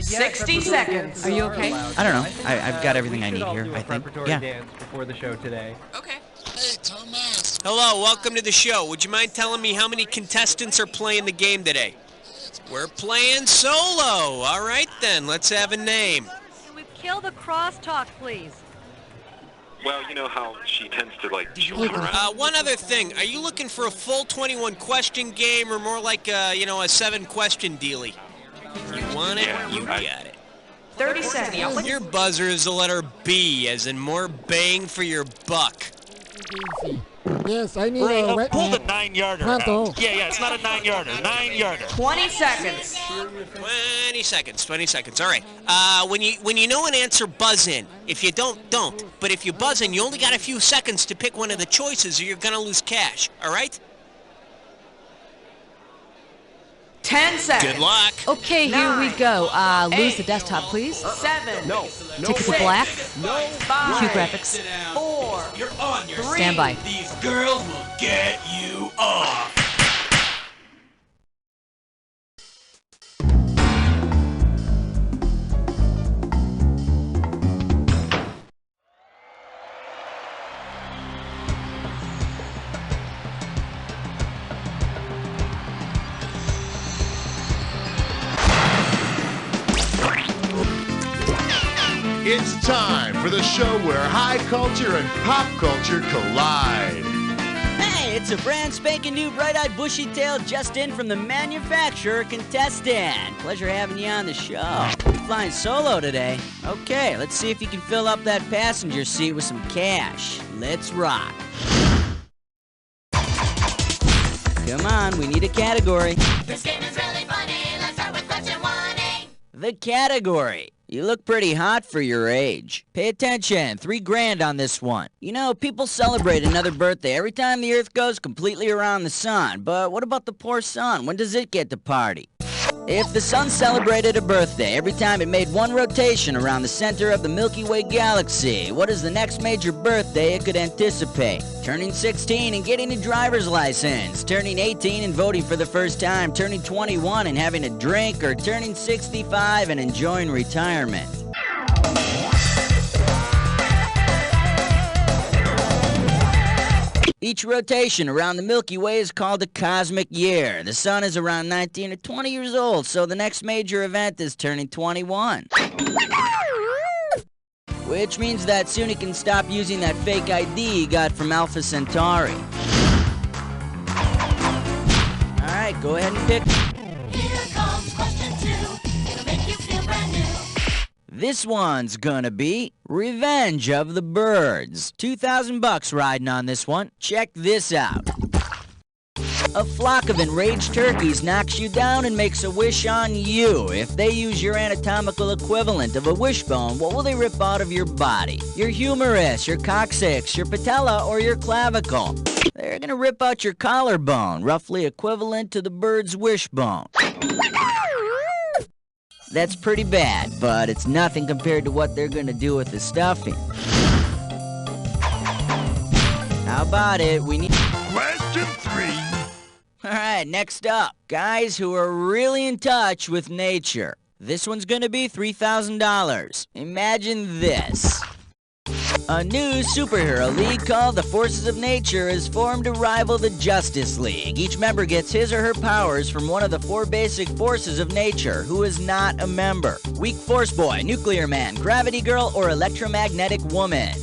60 seconds. Are you okay? I don't know. I've got everything I need here, I think. Yeah. Dance before the show today. Okay. Hey, Thomas. Hello, welcome to the show. Would you mind telling me how many contestants are playing the game today? We're playing solo. All right, then. Let's have a name. Can we kill the crosstalk, please? Well, you know how she tends to, like, One other thing. Are you looking for a full 21-question game or more like a 7-question dealie? You want it? Yeah, You got it. 30 seconds. Your buzzer is the letter B, as in more bang for your buck. Yes, I need Ray, a wet pull the 9-yarder Pronto. out. Yeah, it's not a 9-yarder. 9-yarder. 20 seconds. 20 seconds. 20 seconds. All right. When you know an answer, buzz in. If you don't. But if you buzz in, you only got a few seconds to pick one of the choices, or you're gonna lose cash. All right? 10 seconds. Good luck. Okay, here we go. Lose the desktop, please. 7. No. Ticket to black. No. 5. Cue graphics. 4. You're on your 3. Stand by. These girls will get you off. It's time for the show where high culture and pop culture collide. Hey, it's a brand spanking new bright-eyed bushy-tailed just in from the manufacturer contestant. Pleasure having you on the show. You're flying solo today. Okay, let's see if you can fill up that passenger seat with some cash. Let's rock. Come on, we need a category. This game is really funny. Let's start with question 1A. The category. You look pretty hot for your age. Pay attention, $3,000 on this one. You know, people celebrate another birthday every time the Earth goes completely around the sun. But what about the poor sun? When does it get to party? If the sun celebrated a birthday every time it made one rotation around the center of the Milky Way galaxy, what is the next major birthday it could anticipate? Turning 16 and getting a driver's license, turning 18 and voting for the first time, turning 21 and having a drink, or turning 65 and enjoying retirement? Each rotation around the Milky Way is called a cosmic year. The sun is around 19 or 20 years old, so the next major event is turning 21. Which means that soon he can stop using that fake ID he got from Alpha Centauri. Alright, go ahead and pick. Here comes question 2. It'll make you feel brand new. This one's gonna be Revenge of the Birds. $2,000 riding on this one. Check this out. A flock of enraged turkeys knocks you down and makes a wish on you. If they use your anatomical equivalent of a wishbone, what will they rip out of your body? Your humerus, your coccyx, your patella, or your clavicle? They're gonna rip out your collarbone, roughly equivalent to the bird's wishbone. That's pretty bad, but it's nothing compared to what they're gonna do with the stuffing. How about it? We need... Question 3. Alright, next up. Guys who are really in touch with nature. This one's gonna be $3,000. Imagine this. A new superhero league called the Forces of Nature is formed to rival the Justice League. Each member gets his or her powers from one of the 4 basic forces of nature, who is not a member. Weak Force Boy, Nuclear Man, Gravity Girl, or Electromagnetic Woman.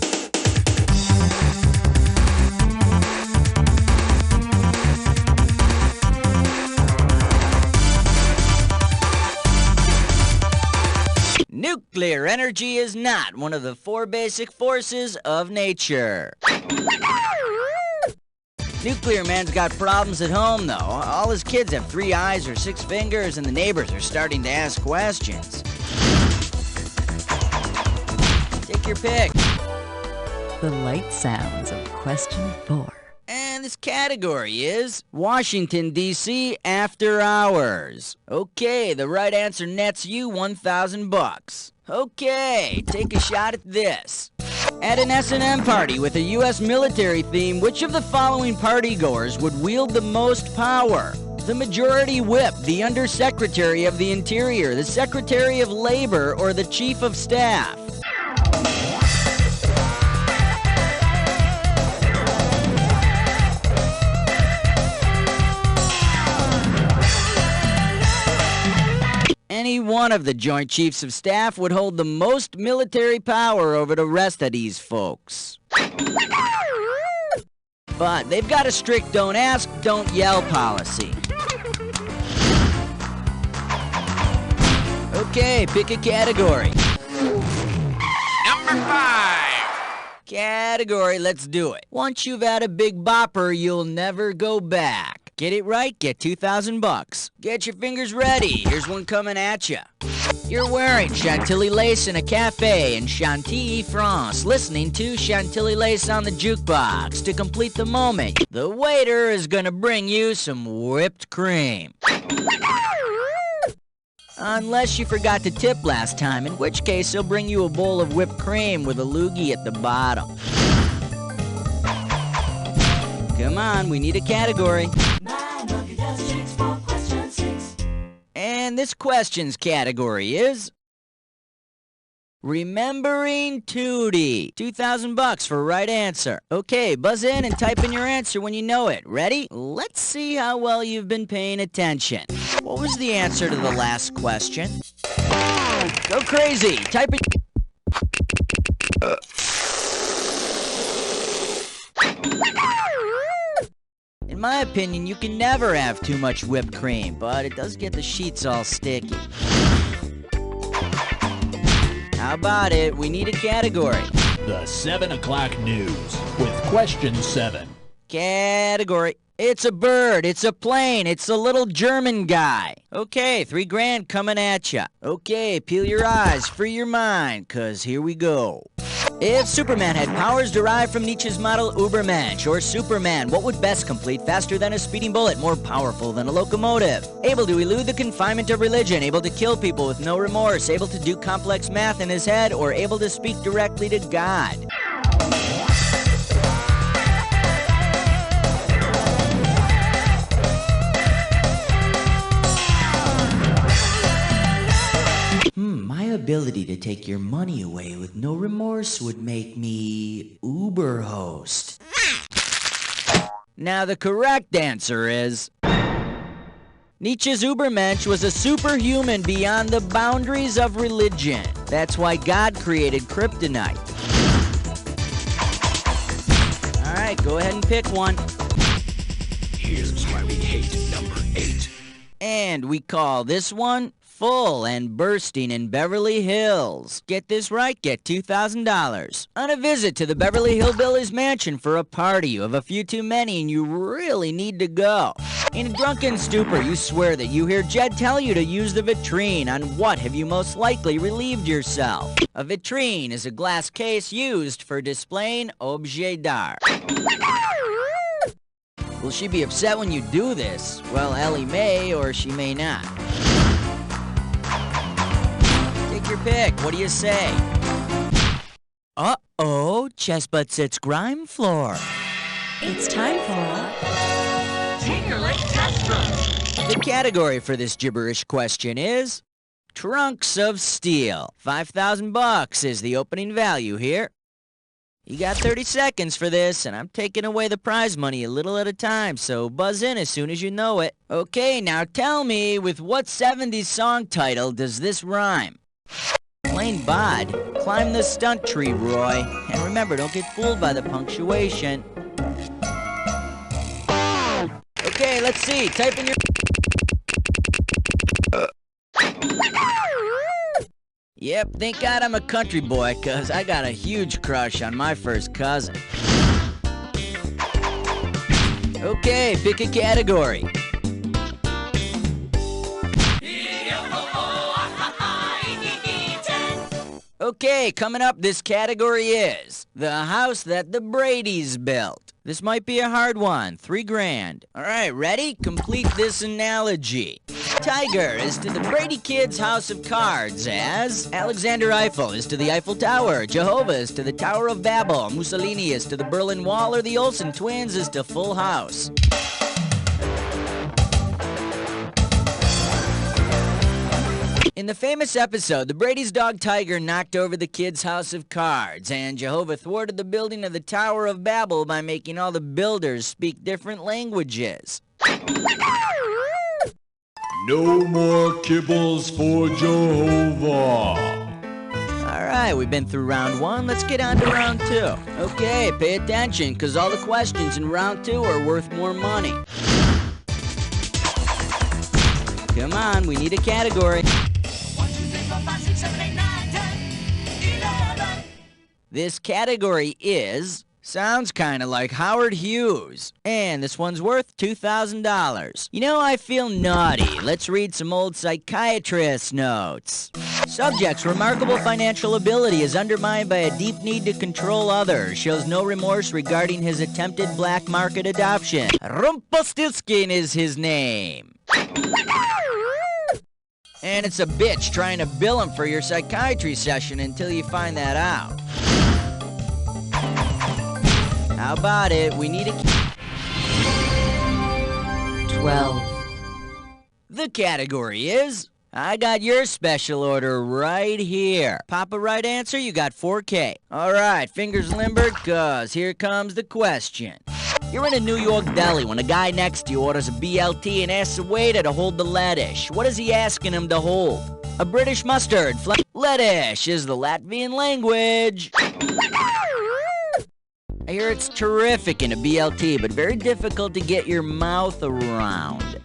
Nuclear energy is not one of the 4 basic forces of nature. Nuclear Man's got problems at home, though. All his kids have 3 eyes or 6 fingers, and the neighbors are starting to ask questions. Take your pick. The light sounds of question 4. And this category is Washington, D.C. After Hours. Okay, the right answer nets you $1,000. Okay, take a shot at this. At an S&M party with a U.S. military theme, which of the following partygoers would wield the most power? The Majority Whip, the Undersecretary of the Interior, the Secretary of Labor, or the Chief of Staff? Any one of the Joint Chiefs of Staff would hold the most military power over the rest of these folks. But they've got a strict don't ask, don't yell policy. Okay, pick a category. Number 5. Category, let's do it. Once you've had a big bopper, you'll never go back. Get it right, get $2,000. Get your fingers ready, here's one coming at ya. You're wearing Chantilly lace in a cafe in Chantilly, France, listening to Chantilly lace on the jukebox. To complete the moment, the waiter is gonna bring you some whipped cream. Unless you forgot to tip last time, in which case he'll bring you a bowl of whipped cream with a loogie at the bottom. Come on, we need a category. And this question's category is Remembering Tootie. $2,000 for right answer. Okay, buzz in and type in your answer when you know it. Ready? Let's see how well you've been paying attention. What was the answer to the last question? Go crazy. Type it. In my opinion, you can never have too much whipped cream, but it does get the sheets all sticky. How about it? We need a category. The 7 o'clock news with question 7. Category. It's a bird, it's a plane, it's a little German guy. Okay, $3,000 coming at ya. Okay, peel your eyes, free your mind, 'cause here we go. If Superman had powers derived from Nietzsche's model Ubermensch, or Superman, what would best complete faster than a speeding bullet, more powerful than a locomotive? Able to elude the confinement of religion, able to kill people with no remorse, able to do complex math in his head, or able to speak directly to God? My ability to take your money away with no remorse would make me Uber host. Now the correct answer is Nietzsche's Ubermensch was a superhuman beyond the boundaries of religion. That's why God created kryptonite. All right, go ahead and pick one. Here's why we hate number 8. And we call this one Full and Bursting in Beverly Hills. Get this right, get $2,000. On a visit to the Beverly Hillbillies mansion for a party. You have a few too many and you really need to go. In a drunken stupor, you swear that you hear Jed tell you to use the vitrine. On what have you most likely relieved yourself? A vitrine is a glass case used for displaying objets d'art. Will she be upset when you do this? Well, Ellie may, or she may not. Take your pick. What do you say? Uh-oh, Chestbutt sits grime floor. It's time for Tinkerlick Test Run. The category for this gibberish question is Trunks of Steel. $5,000 is the opening value here. You got 30 seconds for this, and I'm taking away the prize money a little at a time, so buzz in as soon as you know it. Okay, now tell me, with what 70s song title does this rhyme? Plain bod. Climb the stunt tree, Roy. And remember, don't get fooled by the punctuation. Okay, let's see. Type in your... Yep, thank God I'm a country boy, 'cause I got a huge crush on my first cousin. Okay, pick a category. Okay, coming up, this category is the house that the Bradys built. This might be a hard one. $3,000. All right, ready? Complete this analogy. Tiger is to the Brady kids' house of cards as Alexander Eiffel is to the Eiffel Tower, Jehovah is to the Tower of Babel, Mussolini is to the Berlin Wall, or the Olsen twins is to Full House. the famous episode, the Brady's dog Tiger knocked over the kid's house of cards, and Jehovah thwarted the building of the Tower of Babel by making all the builders speak different languages. No more kibbles for Jehovah. All right, we've been through round 1. Let's get on to round 2. Okay, pay attention, because all the questions in round 2 are worth more money. Come on, we need a category. 1, 2, 3, 4, 5, 6, 7, 8, 9, 10, 11. This category is... sounds kind of like Howard Hughes. And this one's worth $2,000. You know, I feel naughty. Let's read some old psychiatrist notes. Subject's remarkable financial ability is undermined by a deep need to control others. Shows no remorse regarding his attempted black market adoption. Rumpelstiltskin is his name. And it's a bitch trying to bill him for your psychiatry session until you find that out. How about it? We need a... 12. The category is... I got your special order right here. Pop a right answer, you got $4K. All right, fingers limbered, cause here comes the question. You're in a New York deli when a guy next to you orders a BLT and asks the waiter to hold the lettuce. What is he asking him to hold? A British mustard. Lettuce is the Latvian language. I hear it's terrific in a BLT, but very difficult to get your mouth around.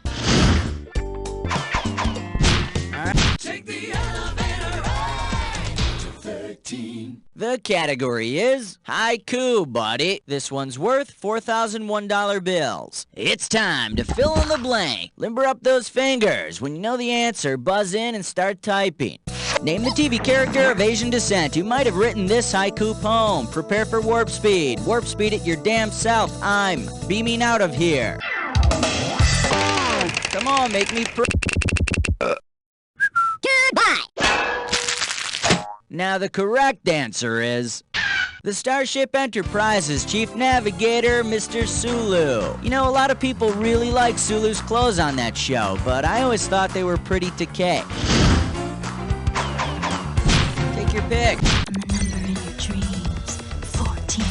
Take the elevator up to 13. The category is haiku, buddy. This one's worth $4,001 bills. It's time to fill in the blank. Limber up those fingers. When you know the answer, buzz in and start typing. Name the TV character of Asian descent who might have written this haiku poem. Prepare for warp speed. Warp speed it your damn self. I'm beaming out of here. Come on, make me Goodbye. Now the correct answer is... the Starship Enterprise's chief navigator, Mr. Sulu. You know, a lot of people really like Sulu's clothes on that show, but I always thought they were pretty decay. Take your pick. And the number in your dreams, 14.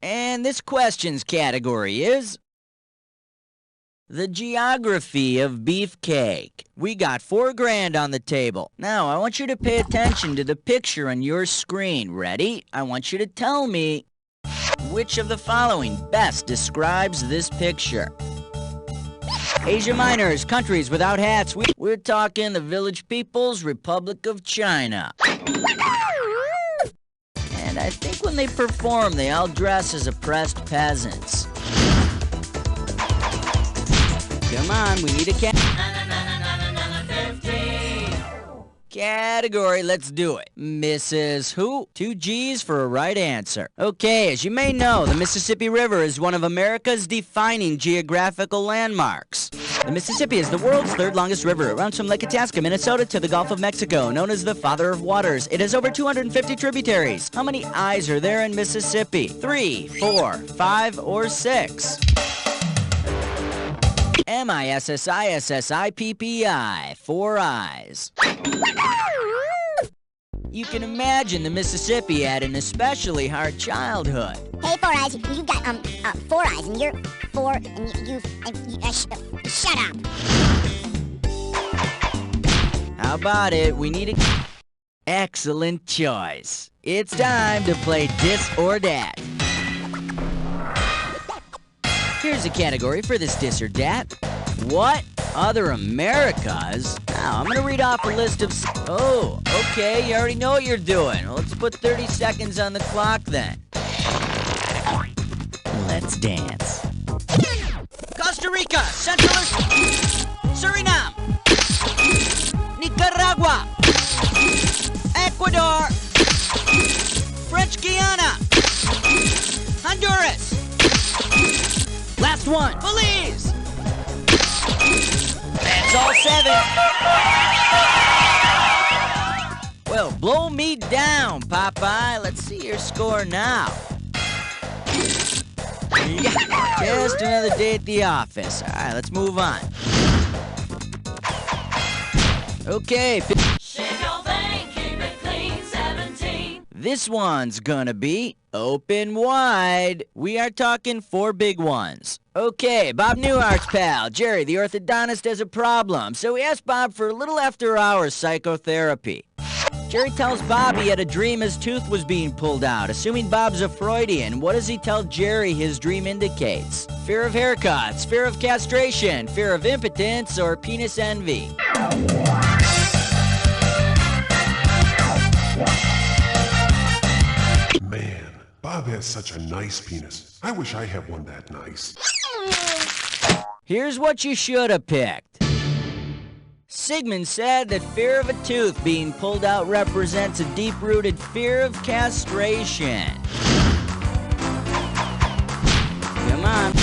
And this question's category is... the geography of beefcake. We got $4,000 on the table. Now, I want you to pay attention to the picture on your screen. Ready? I want you to tell me which of the following best describes this picture. Asia Minor's countries without hats. We're talking the Village People's Republic of China. And I think when they perform, they all dress as oppressed peasants. Come on, we need a category. Let's do it. Mrs. Who? 2 G's for a right answer. Okay, as you may know, the Mississippi River is one of America's defining geographical landmarks. The Mississippi is the world's 3rd longest river. It runs from Lake Itasca, Minnesota to the Gulf of Mexico, known as the Father of Waters. It has over 250 tributaries. How many I's are there in Mississippi? 3, 4, 5, or 6? MISSISSIPPI, 4 eyes. You can imagine the Mississippi had an especially hard childhood. Hey, 4 eyes, you got 4 eyes, and you're 4, and shut up. How about it? We need a... excellent choice. It's time to play Dis or Dat. Here's a category for this Dis or Dat. What other Americas? Now, I'm going to read off a list of... oh, okay, you already know what you're doing. Well, let's put 30 seconds on the clock then. Let's dance. Costa Rica, Central... Suriname, Nicaragua, Ecuador, French Guiana, Honduras. Last one, Belize. That's all 7. Well, blow me down, Popeye. Let's see your score now. Just another day at the office. All right, let's move on. Okay. This one's gonna be open wide. We are talking 4 big ones. Okay, Bob Newhart's pal, Jerry the orthodontist, has a problem, so he asked Bob for a little after-hours psychotherapy. Jerry tells Bob he had a dream his tooth was being pulled out. Assuming Bob's a Freudian, what does he tell Jerry his dream indicates? Fear of haircuts, fear of castration, fear of impotence, or penis envy? Man, Bob has such a nice penis. I wish I had one that nice. Here's what you should have picked. Sigmund said that fear of a tooth being pulled out represents a deep-rooted fear of castration. Come on.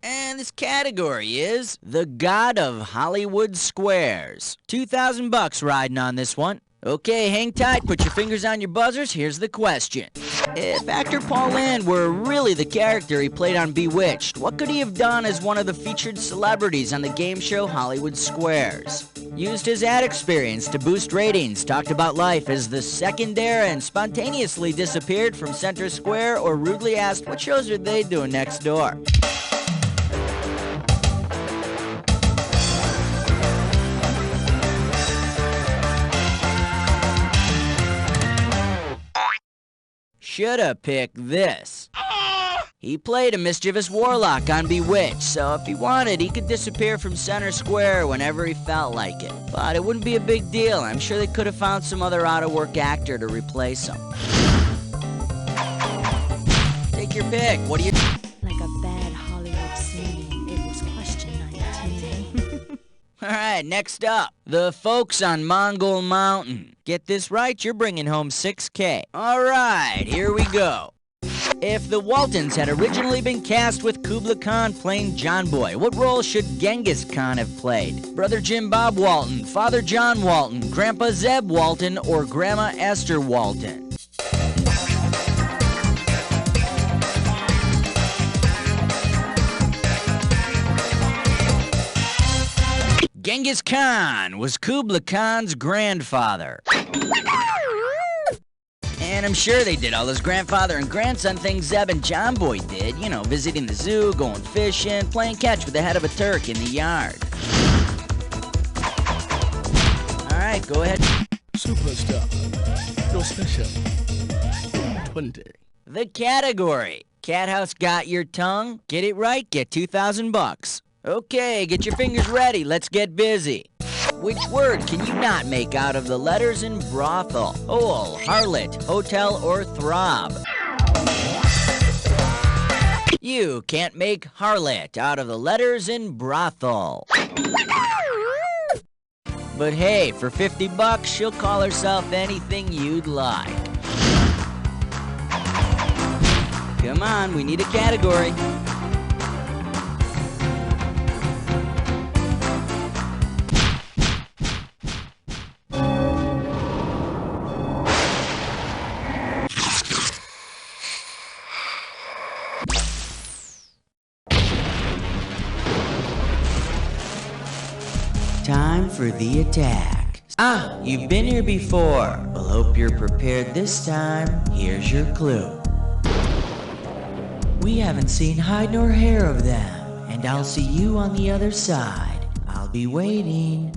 And this category is the God of Hollywood Squares. $2,000 riding on this one. Okay, hang tight, put your fingers on your buzzers, here's the question. If actor Paul Lynde were really the character he played on Bewitched, what could he have done as one of the featured celebrities on the game show Hollywood Squares? Used his ad experience to boost ratings, talked about life as the second heir, and spontaneously disappeared from center square or rudely asked what shows are they doing next door? Shoulda picked this. He played a mischievous warlock on Bewitched, so if he wanted, he could disappear from center square whenever he felt like it. But it wouldn't be a big deal. I'm sure they could have found some other out-of-work actor to replace him. Take your pick. What do you... Like a bad Hollywood scene, it was question 19. All right, next up, the folks on Mongol Mountain. Get this right, you're bringing home $6K. All right, here we go. If the Waltons had originally been cast with Kubla Khan playing John Boy, what role should Genghis Khan have played? Brother Jim Bob Walton, Father John Walton, Grandpa Zeb Walton, or Grandma Esther Walton? Genghis Khan was Kubla Khan's grandfather. And I'm sure they did all those grandfather and grandson things Zeb and John Boy did. You know, visiting the zoo, going fishing, playing catch with the head of a Turk in the yard. All right, go ahead. Superstar. Your special. 20. The category. Cat House got your tongue? Get it right, get $2,000. Okay, get your fingers ready. Let's get busy. Which word can you not make out of the letters in brothel? Hole, harlot, hotel, or throb? You can't make harlot out of the letters in brothel. But hey, for $50, she'll call herself anything you'd like. Come on, we need a category. Time for the attack. Ah, you've been here before. Well, hope you're prepared this time. Here's your clue. We haven't seen hide nor hair of them, and I'll see you on the other side. I'll be waiting.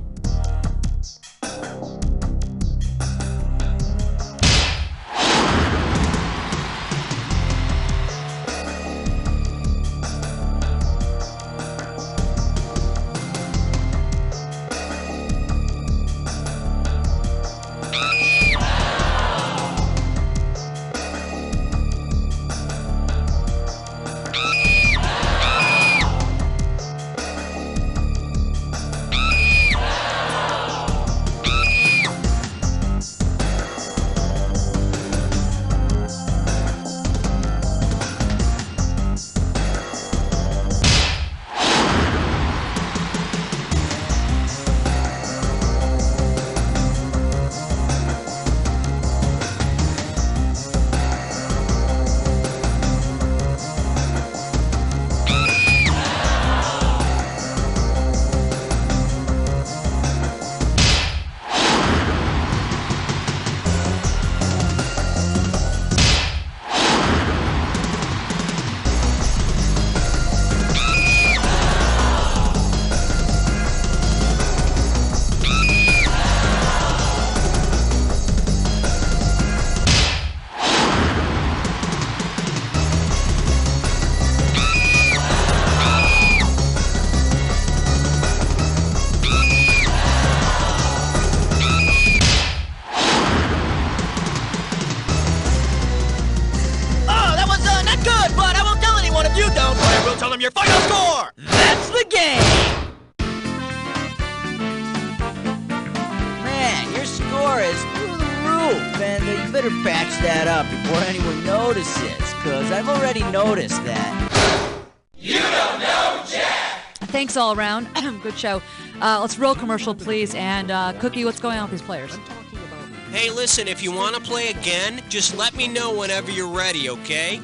roof, and you better patch that up before anyone notices, because I've already noticed that. You don't know Jack! Thanks all around. Good show. Let's roll commercial, please. And Cookie, what's going on with these players? Hey, listen, if you want to play again, just let me know whenever you're ready, okay?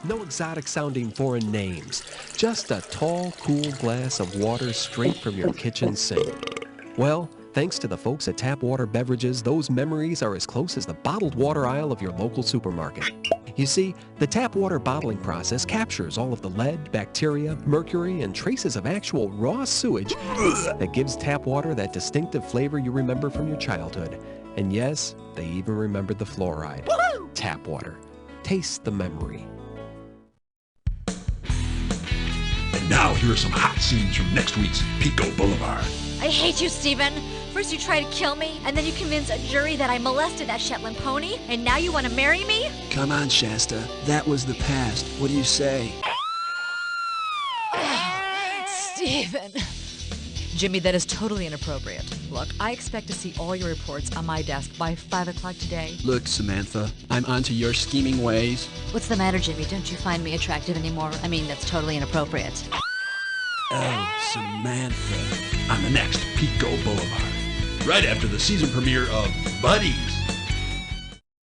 No exotic-sounding foreign names. Just a tall, cool glass of water straight from your kitchen sink. Well, thanks to the folks at Tap Water Beverages, those memories are as close as the bottled water aisle of your local supermarket. You see, the tap water bottling process captures all of the lead, bacteria, mercury, and traces of actual raw sewage that gives tap water that distinctive flavor you remember from your childhood. And yes, they even remembered the fluoride. Woo-hoo! Tap water. Taste the memory. And now here are some hot scenes from next week's Pico Boulevard. I hate you, Steven. First you try to kill me, and then you convince a jury that I molested that Shetland pony, and now you want to marry me? Come on, Shasta. That was the past. What do you say? Steven. Jimmy, that is totally inappropriate. Look, I expect to see all your reports on my desk by 5 o'clock today. Look, Samantha, I'm onto your scheming ways. What's the matter, Jimmy? Don't you find me attractive anymore? I mean, that's totally inappropriate. Oh, Samantha. On the next Pico Boulevard, right after the season premiere of Buddies.